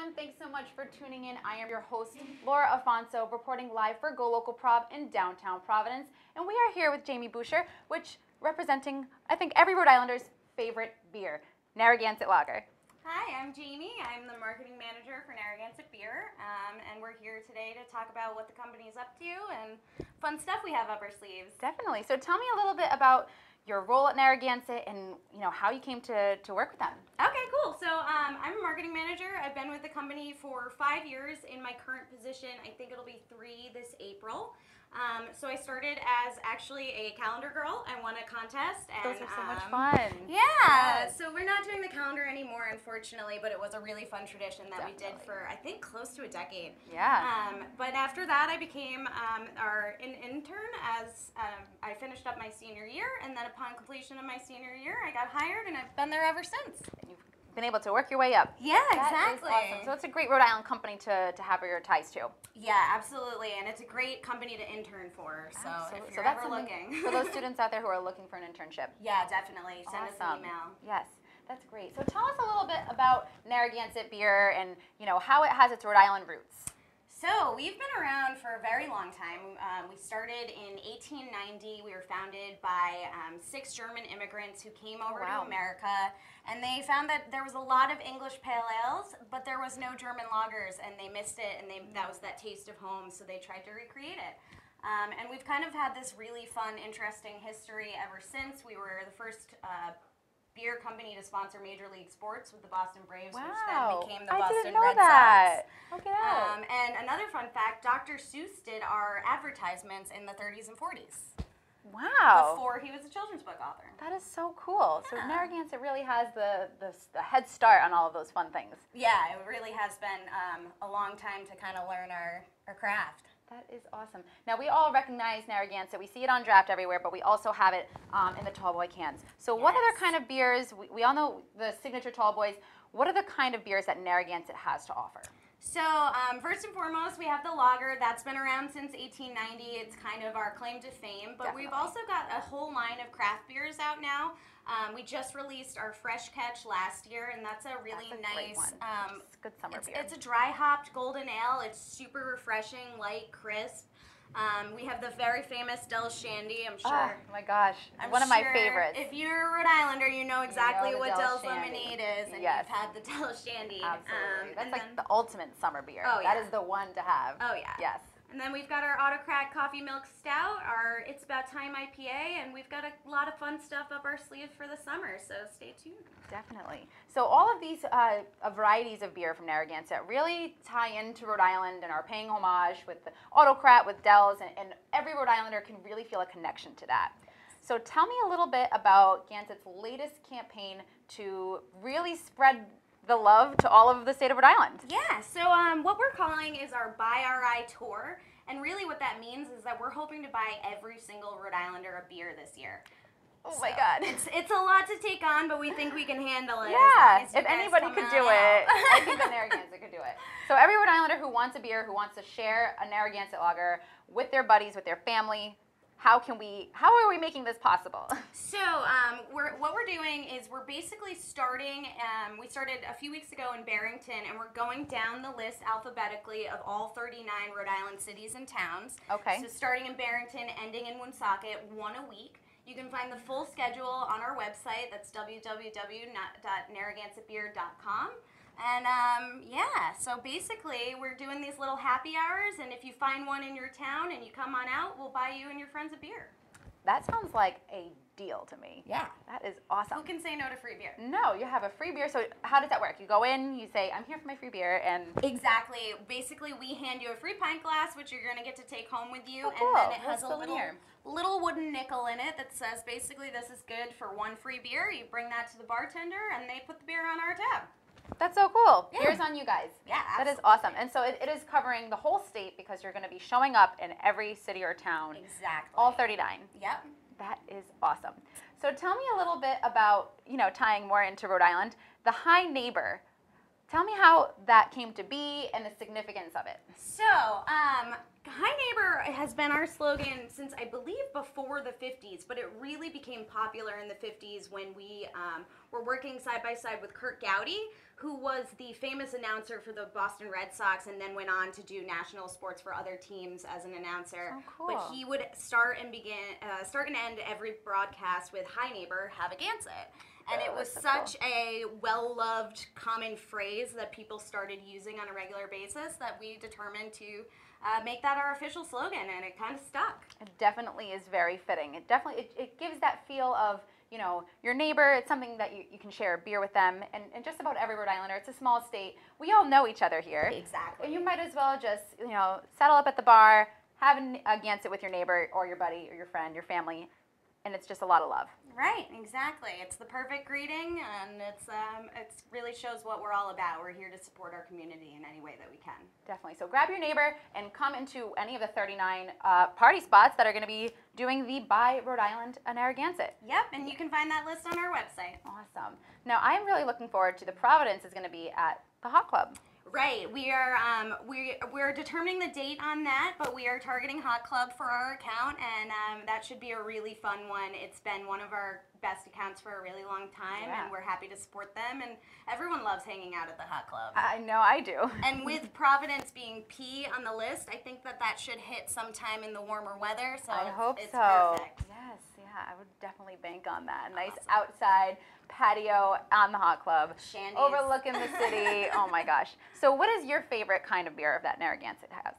everyone. Thanks so much for tuning in. I am your host, Laura Afonso, reporting live for GoLocal Prov in downtown Providence. And we are here with Jamie Boucher, which representing, I think, every Rhode Islander's favorite beer, Narragansett Lager. Hi, I'm Jamie. I'm the marketing manager for Narragansett Beer, and we're here today to talk about what the company's up to and fun stuff we have up our sleeves. Definitely. So tell me a little bit about your role at Narragansett and how you came to work with them. Okay, cool. So I'm a marketing manager. I've been with the company for 5 years. In my current position, I think it'll be 3 this April. So I started as actually a calendar girl. I won a contest. And, those are so much fun. Yeah. So we're not doing the calendar anymore, unfortunately, but it was a really fun tradition that we did for, I think, close to a decade. Yeah. But after that, I became an intern as I finished up my senior year, and then upon completion of my senior year, I got hired, and I've been there ever since. You've been able to work your way up. Yeah, that exactly. Is awesome. So it's a great Rhode Island company to have your ties to. Yeah, absolutely, and it's a great company to intern for. So absolutely. If you're ever looking, for those students out there who are looking for an internship. Yeah, definitely. Send us an email. Yes. That's great. So tell us a little bit about Narragansett Beer and how it has its Rhode Island roots. So we've been around for a very long time. We started in 1890. We were founded by 6 German immigrants who came over to America, and they found that there was a lot of English pale ales, but there was no German lagers, and they missed it, and that was that taste of home, so they tried to recreate it. And we've kind of had this really fun, interesting history ever since. We were the first beer company to sponsor Major League Sports with the Boston Braves, which then became the Boston Red Sox. Okay. And another fun fact, Dr. Seuss did our advertisements in the 30s and 40s. Wow. Before he was a children's book author. That is so cool. Yeah. So Narragansett really has the head start on all of those fun things. Yeah, it really has been a long time to kind of learn our craft. That is awesome. Now, we all recognize Narragansett. We see it on draft everywhere, but we also have it in the tall boy cans. So what other kind of beers, we all know the signature tall boys, what are the kind of beers that Narragansett has to offer? So first and foremost, we have the lager. That's been around since 1890. It's kind of our claim to fame. But we've also got a whole line of craft beers out now. We just released our Fresh Catch last year, and that's a really nice, it's good summer beer. It's a dry hopped golden ale. It's super refreshing, light, crisp. We have the very famous Del Shandy, I'm sure. Oh my gosh, one of my favorites. If you're a Rhode Islander, you know exactly what Del's Lemonade is, and you've had the Del Shandy. Absolutely. That's like the ultimate summer beer. Oh, yeah. That is the one to have. Oh, yeah. Yes. And then we've got our Autocrat Coffee Milk Stout, our It's About Time IPA, and we've got a lot of fun stuff up our sleeves for the summer, so stay tuned. Definitely. So all of these varieties of beer from Narragansett really tie into Rhode Island and are paying homage with the Autocrat, with Del's, and every Rhode Islander can really feel a connection to that. So tell me a little bit about Gansett's latest campaign to really spread the love to all of the state of Rhode Island. Yeah, so what we're calling is our Buy RI Tour, and really what that means is that we're hoping to buy every single Rhode Islander a beer this year. Oh my God. It's a lot to take on, but we think we can handle it. Yeah, if anybody could do it, I think that Narragansett could do it. So every Rhode Islander who wants a beer, who wants to share a Narragansett lager with their buddies, with their family, how are we making this possible? So what we're doing is we're basically starting, we started a few weeks ago in Barrington, and we're going down the list alphabetically of all 39 Rhode Island cities and towns. Okay. So starting in Barrington, ending in Woonsocket, one a week. You can find the full schedule on our website. That's www.narragansettbeer.com. And yeah, so basically we're doing these little happy hours, and if you find one in your town and you come on out, we'll buy you and your friends a beer. That sounds like a deal to me. Yeah. That is awesome. Who can say no to free beer? No, you have a free beer. So how does that work? You go in, you say, I'm here for my free beer, and... Exactly. Basically, we hand you a free pint glass, which you're going to get to take home with you. Oh, cool. And then it has a little wooden nickel in it that says, basically, this is good for one free beer. You bring that to the bartender, and they put the beer on our tab. That's so cool. Yeah. Here's on you guys. Yeah, absolutely. That is awesome. And so it is covering the whole state because you're going to be showing up in every city or town. Exactly. All 39. Yep. That is awesome. So tell me a little bit about, tying more into Rhode Island, the High Neighbor. Tell me how that came to be and the significance of it. So, Hi Neighbor has been our slogan since I believe before the 50s, but it really became popular in the 50s when we were working side by side with Kurt Gowdy, who was the famous announcer for the Boston Red Sox and then went on to do national sports for other teams as an announcer. Oh, cool. But he would start and end every broadcast with "Hi Neighbor, have a Gansett." And it was such a well-loved common phrase that people started using on a regular basis that we determined to make that our official slogan, and it kind of stuck. It definitely is very fitting. It gives that feel of, you know, your neighbor. It's something that you can share a beer with them, and just about every Rhode Islander. It's a small state. We all know each other here. Exactly. You might as well just, you know, settle up at the bar, have a Gansett with your neighbor or your buddy or your friend, your family, and it's just a lot of love. Right, exactly. It's the perfect greeting, and it really shows what we're all about. We're here to support our community in any way that we can. Definitely. So grab your neighbor and come into any of the 39 party spots that are going to be doing the Buy Rhode Island a Narragansett. Yep, and you can find that list on our website. Awesome. Now I'm really looking forward to the Providence is going to be at the Hot Club. Right, we're determining the date on that, but we are targeting Hot Club for our account, and that should be a really fun one. It's been one of our best accounts for a really long time, and we're happy to support them, and everyone loves hanging out at the Hot Club. I know I do. And with Providence being P on the list, I think that should hit sometime in the warmer weather, so I hope it's so. perfect. Yes, yeah, I would definitely bank on that. A nice outside patio on the Hot Club, Shandy's. overlooking the city. Oh my gosh. So what is your favorite kind of beer that Narragansett has?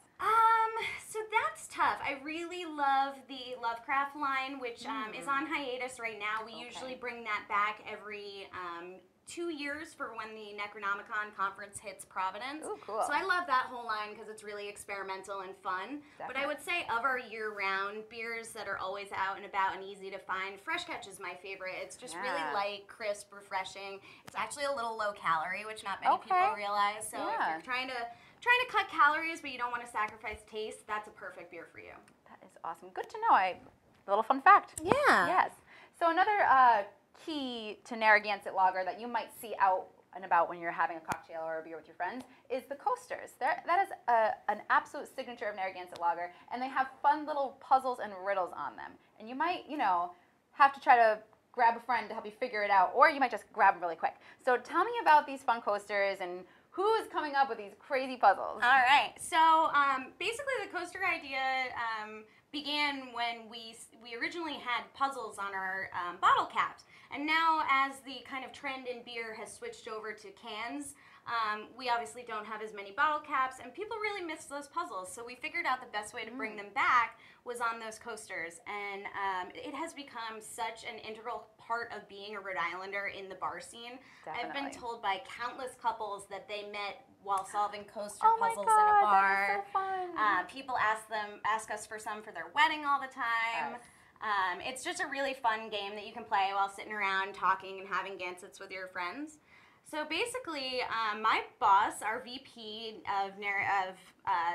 So that's tough. I really love the Lovecraft line, which is on hiatus right now. We usually bring that back every 2 years for when the Necronomicon conference hits Providence. Ooh, cool. So I love that whole line because it's really experimental and fun. Definitely. But I would say of our year-round beers that are always out and about and easy to find, Fresh Catch is my favorite. It's just really light, crisp, refreshing. It's actually a little low calorie, which not many people realize. So if you're trying to cut calories but you don't want to sacrifice taste, that's a perfect beer for you. That is awesome. Good to know. A little fun fact. Yeah. Yes. So another key to Narragansett lager that you might see out and about when you're having a cocktail or a beer with your friends is the coasters. That is an absolute signature of Narragansett lager, and they have fun little puzzles and riddles on them. And you might, you know, have to try to grab a friend to help you figure it out, or you might just grab them really quick. So tell me about these fun coasters and who is coming up with these crazy puzzles? All right. So basically the coaster idea began when we originally had puzzles on our bottle caps. And now as the kind of trend in beer has switched over to cans, we obviously don't have as many bottle caps, and people really miss those puzzles. So we figured out the best way to bring them back was on those coasters. And it has become such an integral part of being a Rhode Islander in the bar scene. Definitely. I've been told by countless couples that they met while solving coaster Oh my puzzles God, in a bar. that is so fun. People ask us for some for their wedding all the time. Yes. It's just a really fun game that you can play while sitting around talking and having Gansets with your friends. So basically, my boss, our VP of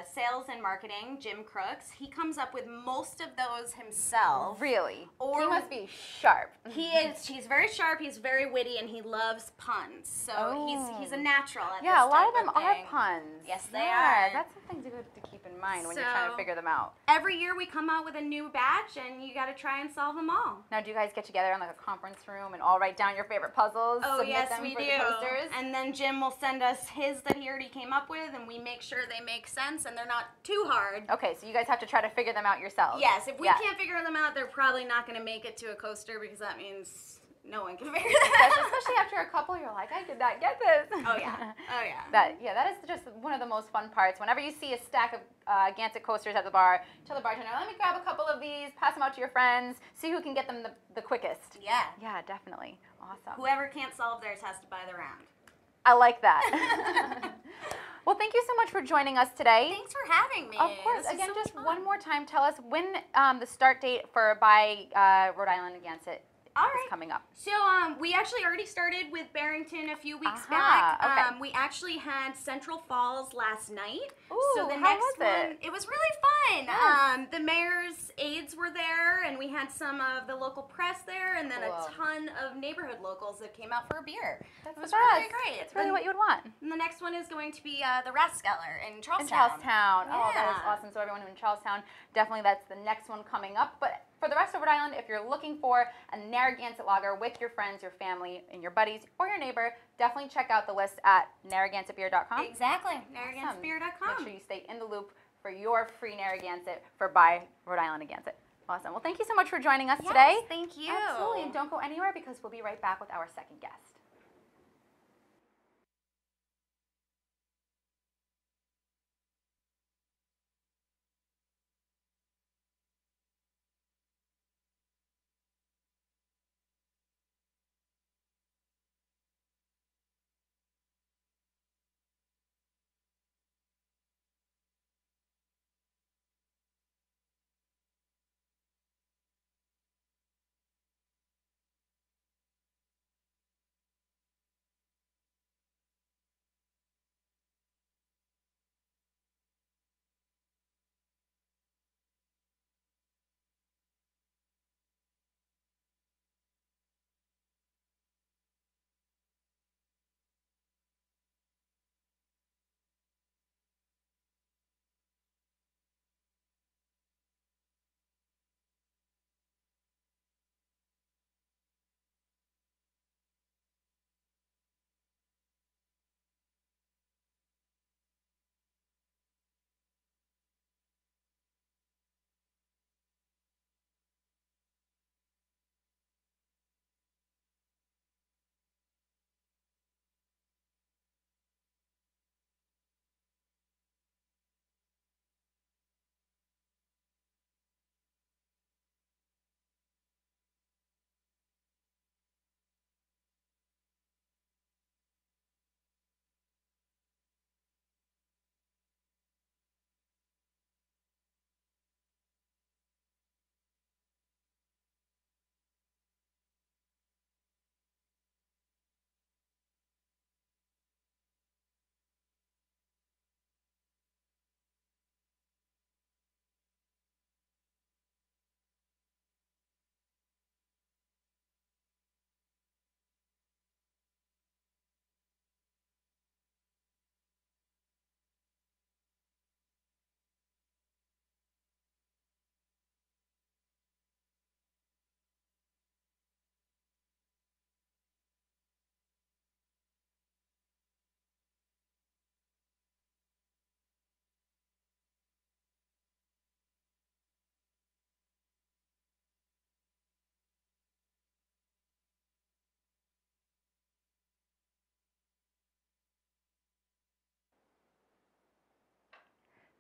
sales and marketing, Jim Crooks, he comes up with most of those himself. Really? Or he must be sharp. He's very sharp, he's very witty, and he loves puns. So he's a natural at this a lot of type them thing. are puns. Yes, they are. That's something to keep in mind when you're trying to figure them out. Every year we come out with a new batch, and you got to try and solve them all. Now, do you guys get together in like a conference room and all write down your favorite puzzles? Oh, submit yes, them we for do. The coasters? And then Jim will send us his that he already came up with, and we make sure they make sense and they're not too hard. Okay, so you guys have to try to figure them out yourselves. Yes, if we can't figure them out, they're probably not going to make it to a coaster because that means no one can figure them out. Especially after a couple, you're like, I did not get this. Oh, yeah. Oh, yeah. That is just one of the most fun parts. Whenever you see a stack of Gansett coasters at the bar, tell the bartender, let me grab a couple of these, pass them out to your friends, see who can get them the quickest. Yeah. Yeah, definitely. Awesome. Whoever can't solve theirs has to buy the round. I like that. Well, thank you so much for joining us today. Thanks for having me. Of course. Again, just one more time, tell us when the start date for Buy Rhode Island Gansett All is right. coming up? So we actually already started with Barrington a few weeks Aha, back. okay. We actually had Central Falls last night. Ooh, so the how next was it? It was really fun. Yes. The mayor's aides were there, and we had some of the local press there, and then Cool. a ton of neighborhood locals that came out for a beer. That's it was the really best. great. It's really what you would want. And the next one is going to be the Rathskeller in Charlestown. In Charlestown. Oh, that is Yeah. awesome. So everyone in Charlestown, definitely that's the next one coming up. But for the rest of Rhode Island, if you're looking for a Narragansett lager with your friends, your family, and your buddies, or your neighbor, definitely check out the list at narragansettbeer.com. Exactly. NarragansettBeer.com. Make sure you stay in the loop for your free Narragansett for Buy Rhode Island Agansett. Awesome. Well, thank you so much for joining us today. Thank you. Absolutely. And don't go anywhere because we'll be right back with our second guest.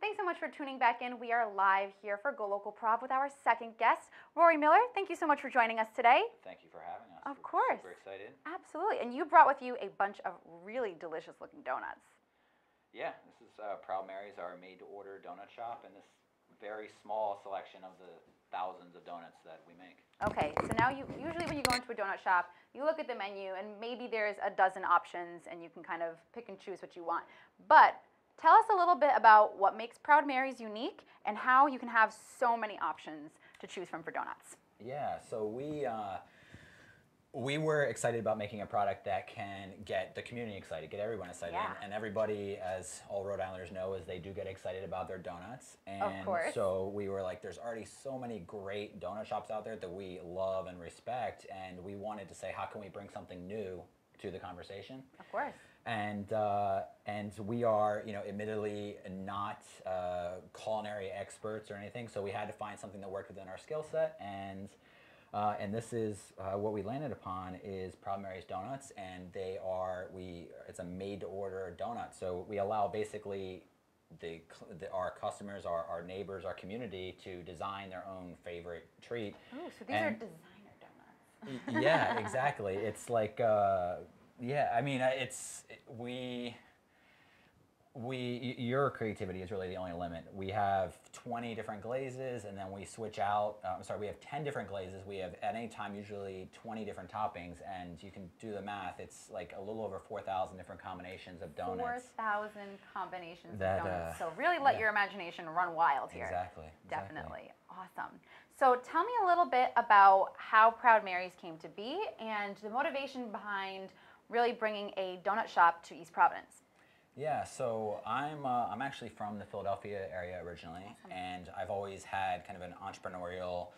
Thanks so much for tuning back in. We are live here for GoLocal Prov with our second guest, Rory Miller. Thank you so much for joining us today. Thank you for having us. Of We're course. Super excited. Absolutely. And you brought with you a bunch of really delicious looking donuts. Yeah, this is Proud Mary's, our made-to-order donut shop, and this very small selection of the thousands of donuts that we make. Okay, so now usually when you go into a donut shop, you look at the menu and maybe there's a dozen options and you can kind of pick and choose what you want. But tell us a little bit about what makes Proud Mary's unique and how you can have so many options to choose from for donuts. Yeah, so we were excited about making a product that can get the community excited, get everyone excited. Yeah. And everybody, as all Rhode Islanders know, is they do get excited about their donuts. And Of course. so we were like, there's already so many great donut shops out there that we love and respect, and we wanted to say, how can we bring something new to the conversation? Of course. And we are, admittedly not culinary experts or anything, so we had to find something that worked within our skill set, and this is what we landed upon is Proud Mary's Donuts, and it's a made-to-order donut, so we allow basically our customers, our neighbors, our community to design their own favorite treat. Ooh, so these are designer donuts. Yeah, exactly. It's like, Your creativity is really the only limit. We have 20 different glazes, and then we switch out. We have 10 different glazes. We have at any time usually 20 different toppings, and you can do the math. It's like a little over 4,000 different combinations of donuts. 4,000 combinations of donuts. So really let your imagination run wild here. Exactly. Definitely. Awesome. So tell me a little bit about how Proud Mary's came to be and the motivation behind really bringing a donut shop to East Providence. Yeah, so I'm actually from the Philadelphia area originally, and I've always had kind of an entrepreneurial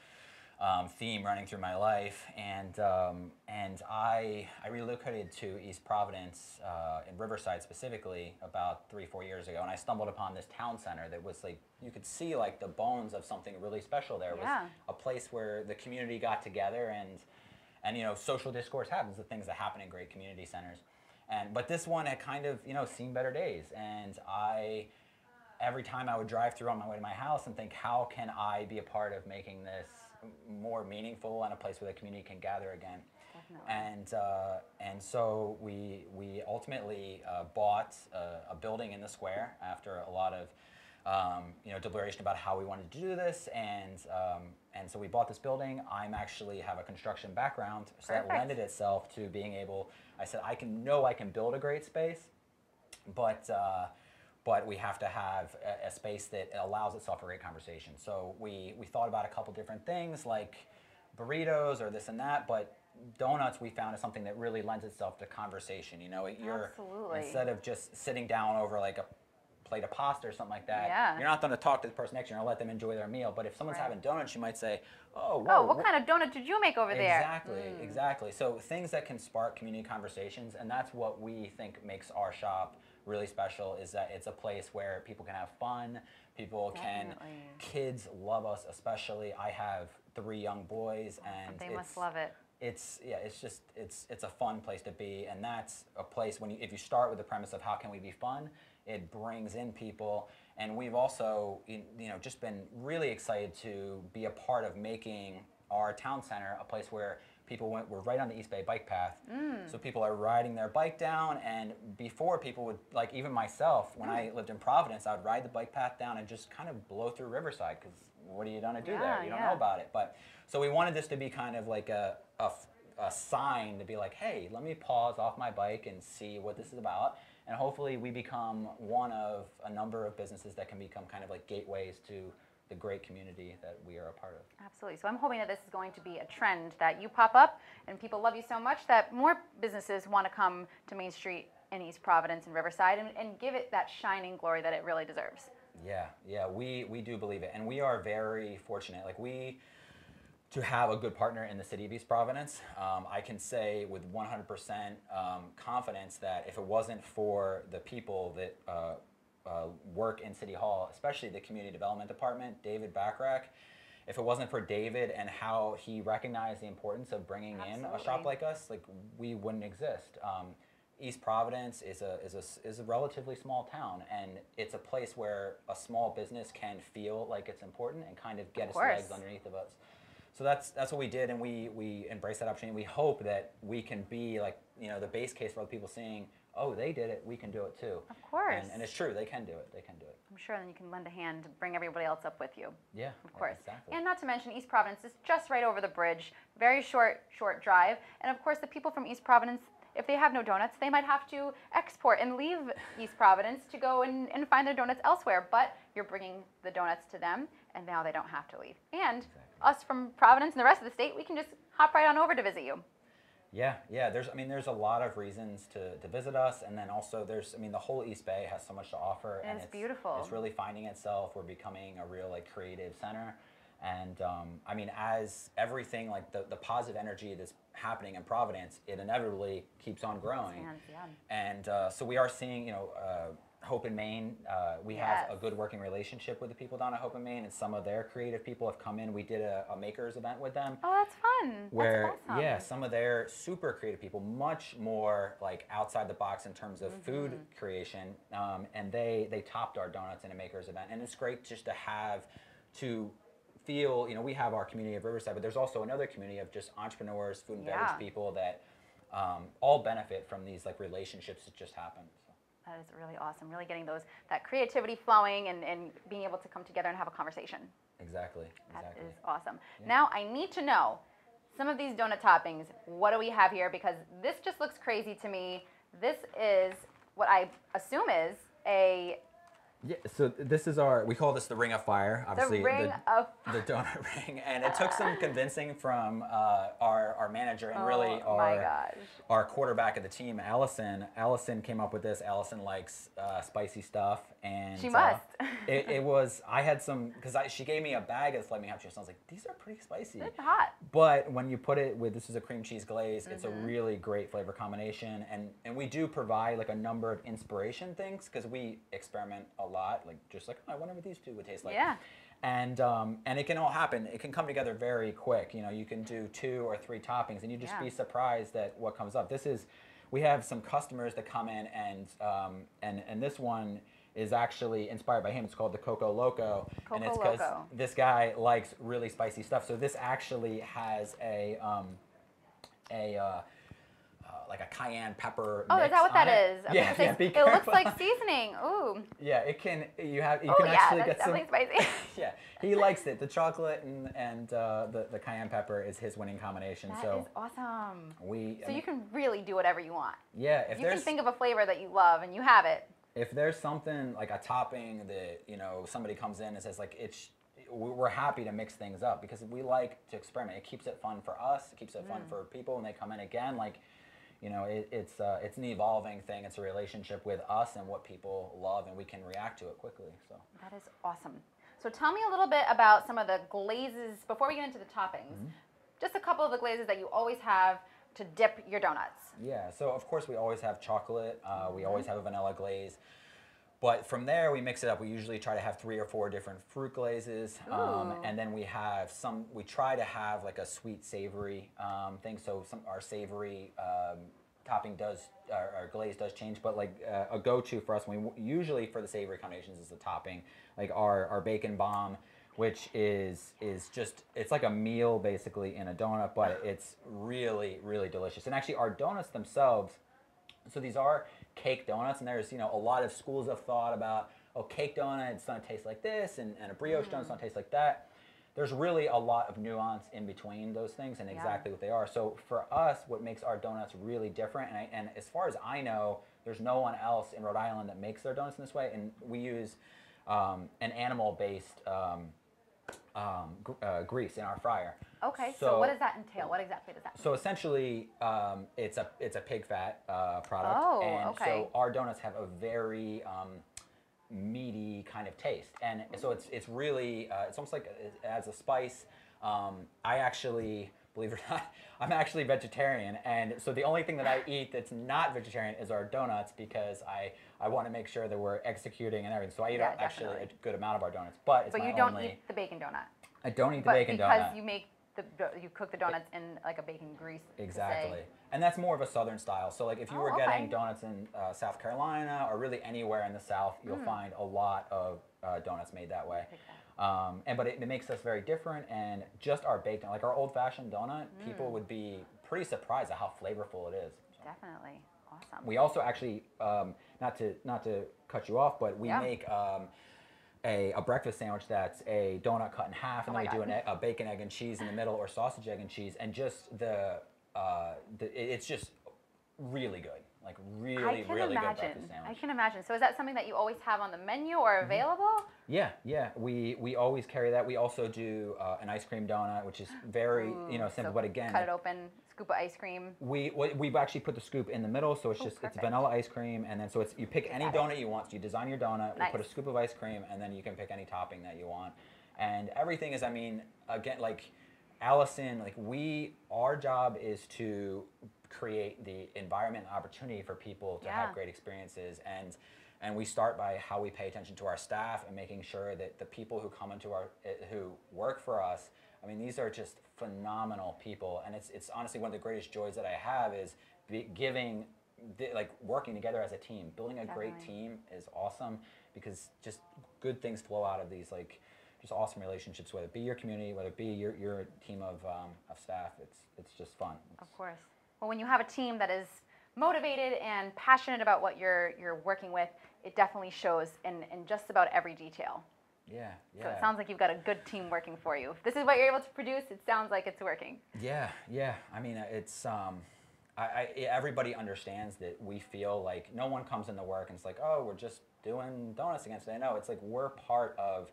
theme running through my life, and I relocated to East Providence in Riverside specifically about 3-4 years ago, and I stumbled upon this town center that was like, you could see like the bones of something really special there. It was a place where the community got together, and you know, social discourse happens, the things that happen in great community centers. But this one had kind of, you know, seen better days, and every time I would drive through on my way to my house and think, how can I be a part of making this more meaningful and a place where the community can gather again? Definitely. And so we ultimately bought a building in the square after a lot of you know, deliberation about how we wanted to do this, and so we bought this building. I'm actually have a construction background, so that lended itself to being able. I said I can build a great space, but we have to have a space that allows itself for great conversation. So we thought about a couple different things like burritos or this and that, but donuts we found is something that really lends itself to conversation. You know, instead of just sitting down over like a plate of pasta or something like that, you're not going to talk to the person next to you and let them enjoy their meal. But if someone's having donuts, you might say, oh, whoa, what kind of donut did you make over there? Exactly. So things that can spark community conversations, and that's what we think makes our shop really special, is that it's a place where people can have fun, kids love us especially. I have 3 young boys, and they must love it. It's a fun place to be, and that's a place if you start with the premise of how can we be fun, it brings in people. And we've also just been really excited to be a part of making our town center a place where we're right on the East Bay bike path, so people are riding their bike down, and before people would, like even myself, when I lived in Providence, I would ride the bike path down and just kind of blow through Riverside, because what are you gonna do there? You don't know about it. But so we wanted this to be kind of like a sign to be like, hey, let me pause off my bike and see what this is about, and hopefully we become one of a number of businesses that can become kind of like gateways to the great community that we are a part of. Absolutely. So I'm hoping that this is going to be a trend, that you pop up and people love you so much that more businesses want to come to Main Street in East Providence and Riverside and give it that shining glory that it really deserves. Yeah, we do believe it, and we are very fortunate. To have a good partner in the city of East Providence. I can say with 100% confidence that if it wasn't for the people that work in City Hall, especially the Community Development Department, David Backrack, if it wasn't for David and how he recognized the importance of bringing in a shop like us, we wouldn't exist. East Providence is a relatively small town, and it's a place where a small business can feel like it's important and kind of get its legs underneath of us. So that's what we did, and we embraced that opportunity. We hope that we can be the base case for other people seeing, oh, they did it, we can do it too. Of course. And it's true, they can do it. I'm sure then you can lend a hand to bring everybody else up with you. Yeah, of course. Exactly. And not to mention East Providence is just right over the bridge, very short drive. And of course the people from East Providence, if they have no donuts, they might have to export and leave East Providence to go and find their donuts elsewhere. But you're bringing the donuts to them, and now they don't have to leave. And us from Providence and the rest of the state, we can just hop right on over to visit you. Yeah. There's a lot of reasons to visit us, and then also the whole East Bay has so much to offer, and it's beautiful. It's really finding itself. We're becoming a real creative center, and as everything the positive energy that's happening in Providence, it inevitably keeps on growing. And so we are seeing Hope in Maine, we have a good working relationship with the people down at Hope in Maine, and some of their creative people have come in. We did a makers event with them. Oh, that's fun. Where, that's awesome. Some of their super creative people, much more outside the box in terms of food creation, and they topped our donuts in a makers event. And it's great just to feel, we have our community of Riverside, but there's also another community of just entrepreneurs, food and beverage people that all benefit from these relationships that just happen. So. That is really awesome. Really getting that creativity flowing and being able to come together and have a conversation. Exactly. That is awesome. Yeah. Now I need to know some of these donut toppings. What do we have here? Because this just looks crazy to me. This is what I assume is a... Yeah, so this is we call this the Ring of Fire, obviously. The Ring of Fire. The donut ring. And it took some convincing from our manager and really our quarterback of the team, Allison. Allison came up with this. Allison likes spicy stuff. And she must. I had some, because she gave me a bag of Flaming Hot Cheetos. I was like, these are pretty spicy. It's hot. But when you put it with, this is a cream cheese glaze, it's a really great flavor combination. And we do provide like a number of inspiration things, because we experiment a lot, like just like, oh, I wonder what these two would taste like. Yeah. And it can all happen. It can come together very quick. You know, you can do 2 or 3 toppings, and you just be surprised at what comes up. We have some customers that come in, and this one is actually inspired by him. It's called the GoLocal, and it's because this guy likes really spicy stuff. So this actually has like a cayenne pepper mix. Is that what that is? Yeah, be it careful. looks like seasoning. Ooh. Yeah, it can. You can actually get some. Definitely spicy. Yeah, he likes it. The chocolate and the cayenne pepper is his winning combination. That is awesome. So you can really do whatever you want. Yeah, if you can think of a flavor that you love and you have it. If there's something like a topping that somebody comes in and says like we're happy to mix things up, because we like to experiment. It keeps it fun for us. It keeps it fun for people when they come in again. Like, it's an evolving thing. It's a relationship with us and what people love, and we can react to it quickly. So that is awesome. So tell me a little bit about some of the glazes before we get into the toppings. Just a couple of the glazes that you always have to dip your donuts. Yeah. So of course we always have chocolate. We always have a vanilla glaze. But from there, we mix it up. We usually try to have 3 or 4 different fruit glazes, and then we try to have like a sweet, savory thing. So our savory topping our glaze does change. But like a go-to for us, usually for the savory combinations is the topping, like our bacon bomb, which is just, it's like a meal basically in a donut, but it's really, really delicious. And actually, our donuts themselves. So these are cake donuts, and there's a lot of schools of thought about, cake donut, it's going to taste like this, and a brioche donut's going to taste like that. There's really a lot of nuance in between those things and exactly what they are. So for us, what makes our donuts really different, and as far as I know, there's no one else in Rhode Island that makes their donuts in this way, and we use an animal-based grease in our fryer. Okay, so what does that entail? What exactly does that mean? So essentially, it's a pig fat product, so our donuts have a very meaty kind of taste, and so it's really it's almost like it adds a spice. I actually, believe it or not, I'm actually vegetarian, and so the only thing that I eat that's not vegetarian is our donuts, because I want to make sure that we're executing and everything. So I eat actually a good amount of our donuts, but you don't eat the bacon donut. I don't eat the bacon donut. Because you cook the donuts in like a bacon grease. Exactly. And that's more of a southern style. So like if you were getting donuts in South Carolina or really anywhere in the South, you'll find a lot of donuts made that way. But it makes us very different, and just our baked donut, like our old-fashioned donut, people would be pretty surprised at how flavorful it is. So. Definitely. Awesome. We also actually, not to cut you off, but we make a breakfast sandwich that's a donut cut in half, and then we do a bacon, egg, and cheese in the middle, or sausage, egg, and cheese, and just it's just really good. Like really good breakfast sandwich. I can imagine. So is that something that you always have on the menu or available? Yeah. We always carry that. We also do an ice cream donut, which is very simple, but again, cut it open, scoop of ice cream. We've actually put the scoop in the middle, so it's it's vanilla ice cream, and then you pick any donut you want. So you design your donut, we put a scoop of ice cream, and then you can pick any topping that you want. And everything is, again, like Allison, like our job is to create the environment and opportunity for people to have great experiences, and we start by how we pay attention to our staff and making sure that the people who come into who work for us, these are just phenomenal people, and it's honestly one of the greatest joys that I have is working together as a team. Building a great team is awesome, because just good things flow out of these just awesome relationships, whether it be your community, whether it be your team of staff. It's just fun. Of course. Well, when you have a team that is motivated and passionate about what you're working with, it definitely shows in just about every detail. Yeah, yeah. So it sounds like you've got a good team working for you. If this is what you're able to produce, it sounds like it's working. Yeah, yeah. I mean, it's everybody understands that we feel like no one comes into work and it's like, oh, we're just doing donuts again today. No, it's like we're part of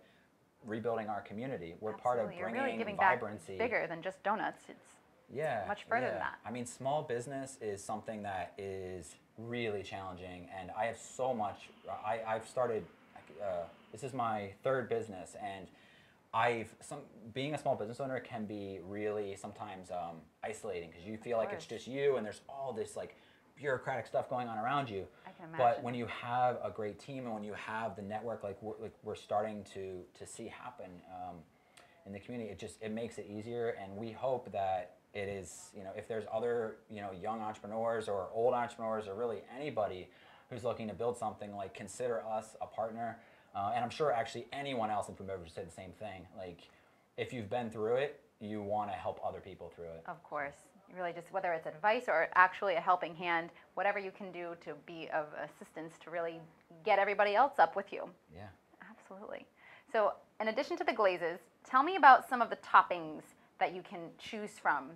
rebuilding our community. We're part of Absolutely. bringing You're really giving vibrancy. back bigger than just donuts. It's much further than that. I mean, small business is something that is really challenging, and I have so much. I've started. This is my third business, and being a small business owner can be really sometimes isolating because you feel like it's just you, and there's all this like bureaucratic stuff going on around you. I can imagine. But when you have a great team and when you have the network like we're starting to see happen in the community, it makes it easier, and we hope that it is, if there's other, young entrepreneurs or old entrepreneurs or really anybody who's looking to build something, like consider us a partner. And I'm sure actually anyone else in food and beverage would say the same thing. Like, if you've been through it, you want to help other people through it. Of course. You really just, whether it's advice or actually a helping hand, whatever you can do to be of assistance to really get everybody else up with you. Yeah. Absolutely. So in addition to the glazes, tell me about some of the toppings that you can choose from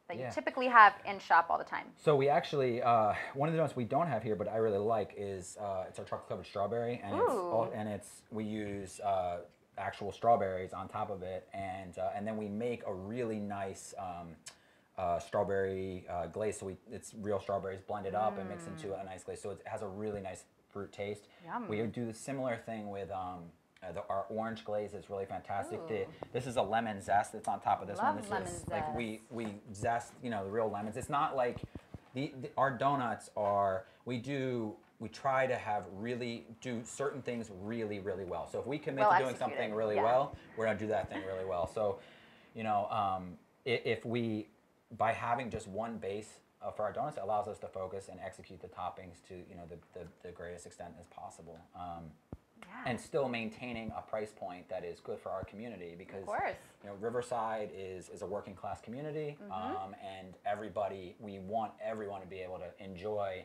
that you typically have in shop all the time. So we actually, one of the donuts we don't have here, but I really like is it's our chocolate covered strawberry, and we use actual strawberries on top of it, and then we make a really nice strawberry glaze. So it's real strawberries blended up and mixed into a nice glaze. So it has a really nice fruit taste. Yum. We do the similar thing with our orange glaze is really fantastic. This is a lemon zest that's on top of this one. This lemon is zest. like we zest, the real lemons. It's not like our donuts are. We try to do certain things really, really well. So if we commit to doing something really well, we're gonna do that thing really well. So, if we, by having just one base for our donuts, it allows us to focus and execute the toppings to the greatest extent as possible. And still maintaining a price point that is good for our community, because of course. Riverside is a working class community, and we want everyone to be able to enjoy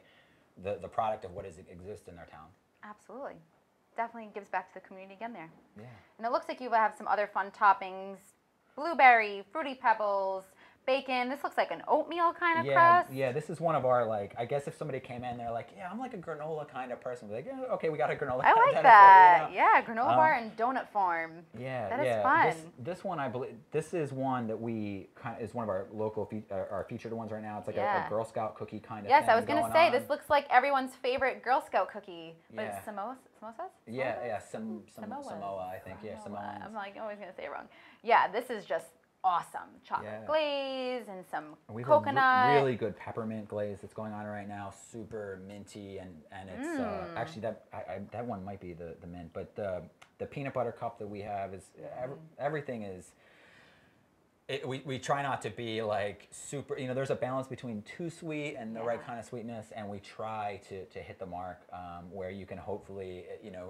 the product of what exists in their town. Absolutely. Definitely gives back to the community again there. Yeah. And it looks like you have some other fun toppings: blueberry, fruity pebbles, bacon. This looks like an oatmeal kind of crust. Yeah, this is one of our, I guess if somebody came in, they're like, yeah, I'm like a granola kind of person. We're like, yeah, okay, we got a granola I kind like of that. Yeah, granola bar in donut form. Yeah, that is fun. This one, I believe, this is one that is one of our local, our featured ones right now. It's like a Girl Scout cookie kind of thing. Yes, I was going to say, this looks like everyone's favorite Girl Scout cookie. But it's samosas? Yeah, Samoa, I think. Yeah, Samoans. I'm always going to say it wrong. Yeah, this is just awesome. Chocolate glaze and some coconut. We have a really good peppermint glaze that's going on right now. Super minty, and it's actually that one might be the mint, but the peanut butter cup that we have is everything is. We try not to be like super, there's a balance between too sweet and the right kind of sweetness, and we try to hit the mark where you can hopefully,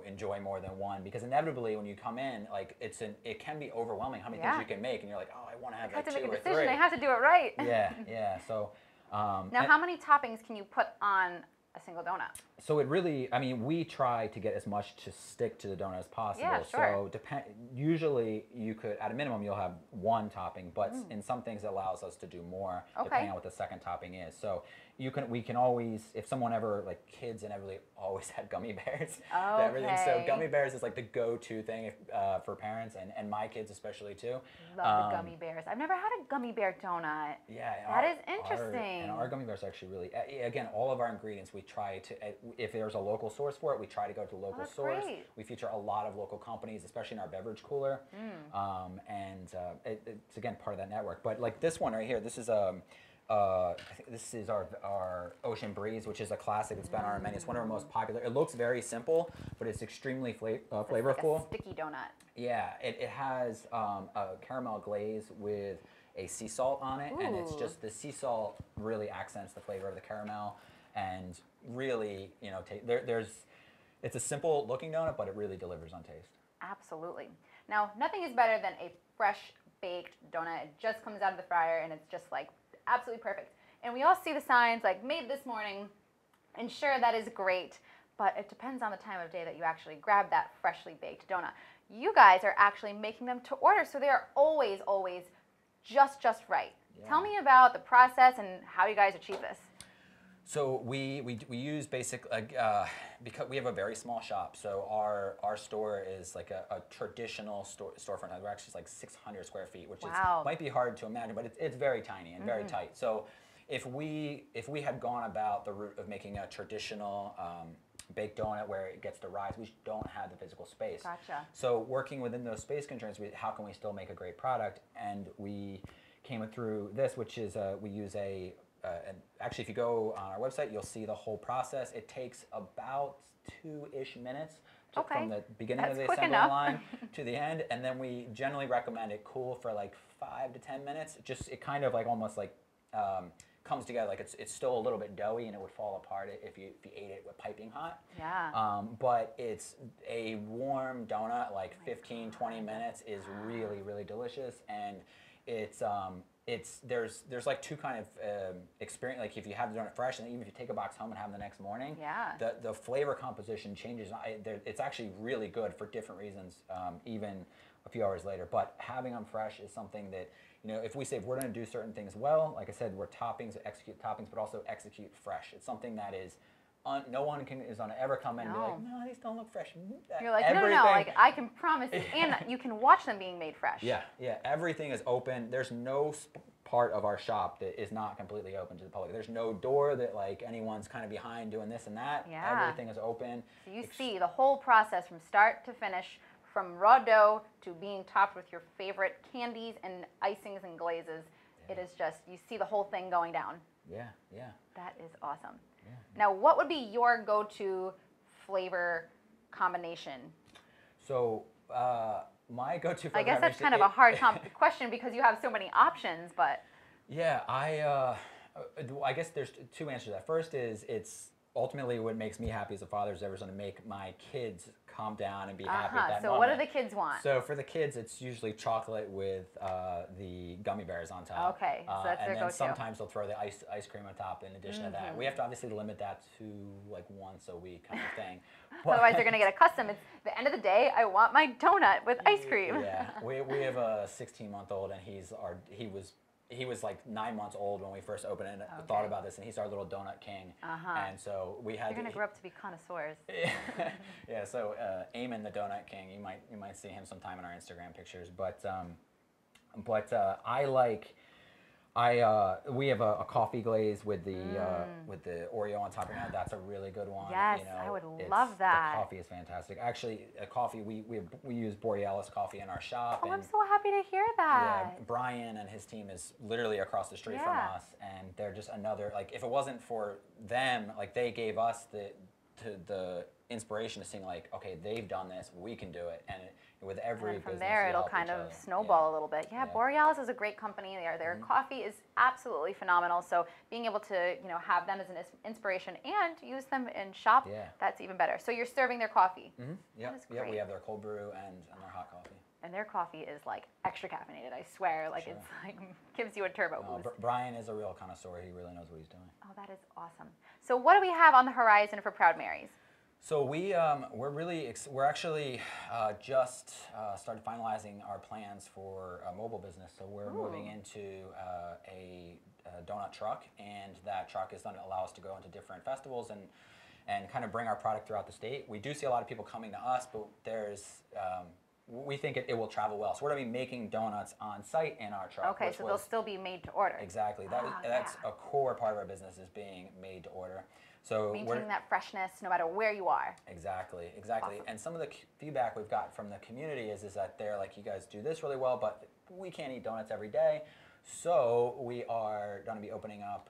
enjoy more than one, because inevitably when you come in, like it can be overwhelming how many things you can make, and you're like, oh, I want to have like 2 or 3. I have to make a decision, I have to do it right. Yeah, so. Now how many toppings can you put on a single donut? So it really, we try to get as much to stick to the donut as possible. Yeah, sure. So usually you could, at a minimum, you'll have one topping, but in some things it allows us to do more depending on what the second topping is. So we can always, if someone ever, like kids inevitably always had gummy bears. Everything. So gummy bears is like the go-to thing for parents, and my kids especially too. Love the gummy bears. I've never had a gummy bear donut. Yeah. That is interesting. Our gummy bears are actually really, again, all of our ingredients we try to, if there's a local source for it, we try to go to a local source. Great. We feature a lot of local companies, especially in our beverage cooler. It's again part of that network. But like this one right here, this is I think this is our Ocean Breeze, which is a classic that's been on our menu. It's one of our most popular. It looks very simple, but it's extremely flavorful. Like a sticky donut. Yeah, it has a caramel glaze with a sea salt on it, and it's just the sea salt really accents the flavor of the caramel, and really, it's a simple looking donut, but it really delivers on taste. Absolutely. Now, nothing is better than a fresh baked donut. It just comes out of the fryer, and it's just like absolutely perfect. And we all see the signs like made this morning, And sure, that is great, but it depends on the time of day that you actually grab that freshly baked donut. You guys are actually making them to order, so they are always, always just right. Yeah. Tell me about the process and how you guys achieve this. So we use because we have a very small shop. So our store is like a traditional storefront. We're actually like 600 square feet, which Wow. is might be hard to imagine, but it's very tiny and very tight. So if we had gone about the route of making a traditional baked donut where it gets to rise, we don't have the physical space. Gotcha. So working within those space constraints, how can we still make a great product? And we came through this, which is we use and actually, if you go on our website, you'll see the whole process. It takes about 2-ish minutes from the beginning of the assembly line to the end, and then we generally recommend it cool for like 5 to 10 minutes. Just it kind of like almost like comes together. Like it's still a little bit doughy, and it would fall apart if you ate it with piping hot. Yeah. But it's a warm donut, like 15, 20 minutes is really, really delicious, and there's like two kind of experience. Like if you have the donut fresh, and even if you take a box home and have them the next morning, the flavor composition changes. It's actually really good for different reasons, even a few hours later. But having them fresh is something that, if we say we're going to do certain things well, like I said, we're execute toppings, but also execute fresh. It's something that is. No one is going to ever come in and be like, no, these don't look fresh. You're like, no, like I can promise you, and you can watch them being made fresh. Yeah, everything is open. There's no part of our shop that is not completely open to the public. There's no door that like anyone's kind of behind doing this and that. Yeah. Everything is open. So you see the whole process from start to finish, from raw dough to being topped with your favorite candies and icings and glazes. Yeah. It is just, you see the whole thing going down. Yeah. That is awesome. Yeah. Now, what would be your go-to flavor combination? So, my go-to flavor I guess that's kind of a hard question because you have so many options, but... Yeah, I guess there's two answers to that. First is it's ultimately what makes me happy as a father is ever going to make my kids calm down and be happy at that so moment. what do the kids want? So for the kids, it's usually chocolate with the gummy bears on top. Okay, so that's their go-to. And then sometimes they'll throw the ice cream on top in addition to that. We have to obviously limit that to like once a week kind of thing. Otherwise they're going to get accustomed. It's the end of the day, I want my donut with ice cream. Yeah, we have a 16-month-old and he was like 9 months old when we first opened it and thought about this, and he's our little donut king. And so we had. They're gonna grow up to be connoisseurs. Yeah. So Eamon, the donut king, you might see him sometime in our Instagram pictures. But we have a coffee glaze with the Oreo on top of that. That's a really good one. Yes, I would love that. The coffee is fantastic. Actually, coffee we use Borealis coffee in our shop. Oh, I'm so happy to hear that. Yeah, Brian and his team is literally across the street from us, and they're just another like. If it wasn't for them, like they gave us the inspiration to sing like, okay, they've done this, we can do it, and with every and from business, there it'll kind of snowball a little bit. Yeah, Borealis is a great company. Their coffee is absolutely phenomenal. So being able to have them as an inspiration and use them in shop, that's even better. So you're serving their coffee. Yeah, we have their cold brew and their hot coffee. And their coffee is like extra caffeinated. I swear, like it's like gives you a turbo boost. Brian is a real connoisseur. He really knows what he's doing. Oh, that is awesome. So what do we have on the horizon for Proud Marys? So we're actually just started finalizing our plans for a mobile business. So we're moving into a donut truck, and that truck is going to allow us to go into different festivals and kind of bring our product throughout the state. We do see a lot of people coming to us, but we think it will travel well. So we're going to be making donuts on site in our truck. Okay, so they'll still be made to order. Exactly. That's a core part of our business is being made to order. So maintaining that freshness no matter where you are. Exactly. Awesome. And some of the feedback we've got from the community is that they're like, you guys do this really well, but we can't eat donuts every day. So we are going to be opening up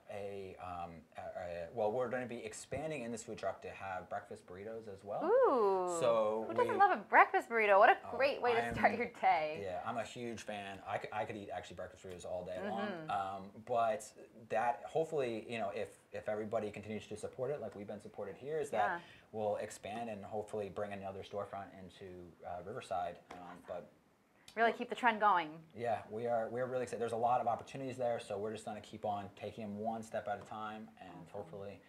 we're going to be expanding in this food truck to have breakfast burritos as well. Ooh. So who doesn't love a breakfast burrito? What a great way to start your day. Yeah, I'm a huge fan. I could eat actually breakfast burritos all day long. But that hopefully, if everybody continues to support it like we've been supported here, is that we'll expand and hopefully bring another storefront into Riverside. But really keep the trend going. Yeah, we're really excited. There's a lot of opportunities there, so we're just going to keep on taking them one step at a time, and hopefully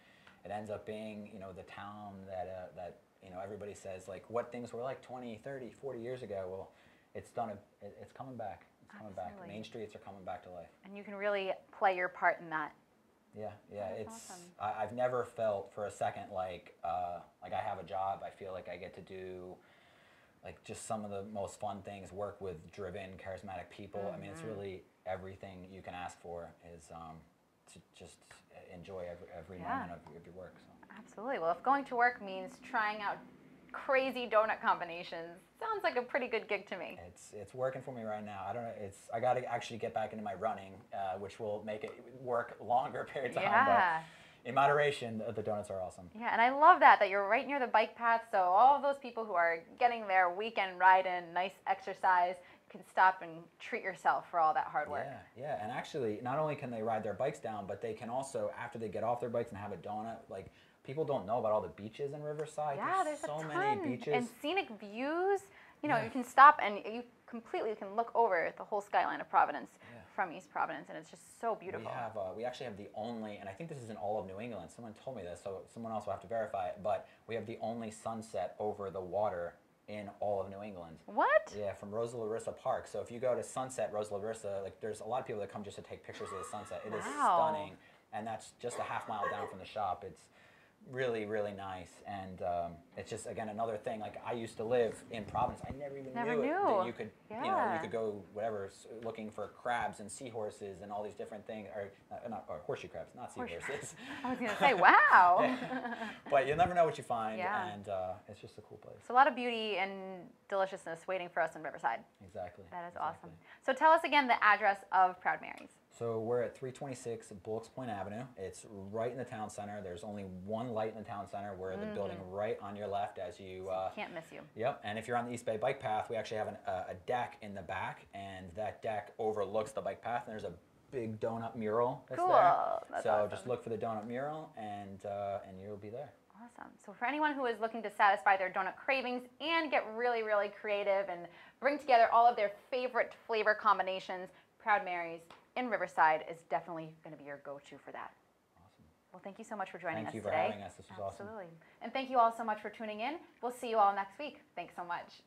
it ends up being, you know, the town that you know, everybody says like what things were like 20, 30, 40 years ago. Well, it's coming back. It's coming back. Main streets are coming back to life. And you can really play your part in that. Yeah, yeah. That's It's awesome. I've never felt for a second like I have a job. I feel like I get to do like just some of the most fun things. Work with driven, charismatic people. I mean, it's really everything you can ask for is to just enjoy every moment of your work. So. Absolutely. Well, if going to work means trying out crazy donut combinations, sounds like a pretty good gig to me. It's working for me right now. I don't know. I got to actually get back into my running, which will make it work longer period of time. Yeah. But in moderation, the donuts are awesome. Yeah, and I love that you're right near the bike path, so all of those people who are getting their weekend ride in, nice exercise, can stop and treat yourself for all that hard work. Yeah, yeah, and actually, not only can they ride their bikes down, but they can also, after they get off their bikes and have a donut, like, people don't know about all the beaches in Riverside. Yeah, there's so a ton. many beaches. And scenic views. You know, you can stop and you completely can look over the whole skyline of Providence from East Providence, and it's just so beautiful. We actually have the only, and I think this is in all of New England. Someone told me this, so someone else will have to verify it. But we have the only sunset over the water in all of New England. What? Yeah, from Rosa Larissa Park. So if you go to Sunset Rosa Larissa, like there's a lot of people that come just to take pictures of the sunset. It is stunning, and that's just a half mile down from the shop. It's really, really nice, and it's just, again, another thing. Like, I used to live in Providence. I never even knew that you could, you know, you could go whatever, looking for crabs and seahorses and all these different things, or horseshoe crabs, not seahorses. I was gonna say, wow. But you'll never know what you find, and it's just a cool place. It's a lot of beauty and deliciousness waiting for us in Riverside. Exactly. That is awesome. So tell us again the address of Proud Mary's. So we're at 326 Bullocks Point Avenue. It's right in the town center. There's only one light in the town center. We're the building right on your left as you... Can't miss you. Yep, and if you're on the East Bay Bike Path, we actually have a deck in the back, and that deck overlooks the bike path, and there's a big donut mural that's there. That's so awesome. just look for the donut mural, and you'll be there. Awesome. So for anyone who is looking to satisfy their donut cravings and get really, really creative and bring together all of their favorite flavor combinations, Proud Mary's in Riverside is definitely going to be your go-to for that. Awesome. Well, thank you so much for joining us today. Thank you for having us. This was awesome. Absolutely. And thank you all so much for tuning in. We'll see you all next week. Thanks so much.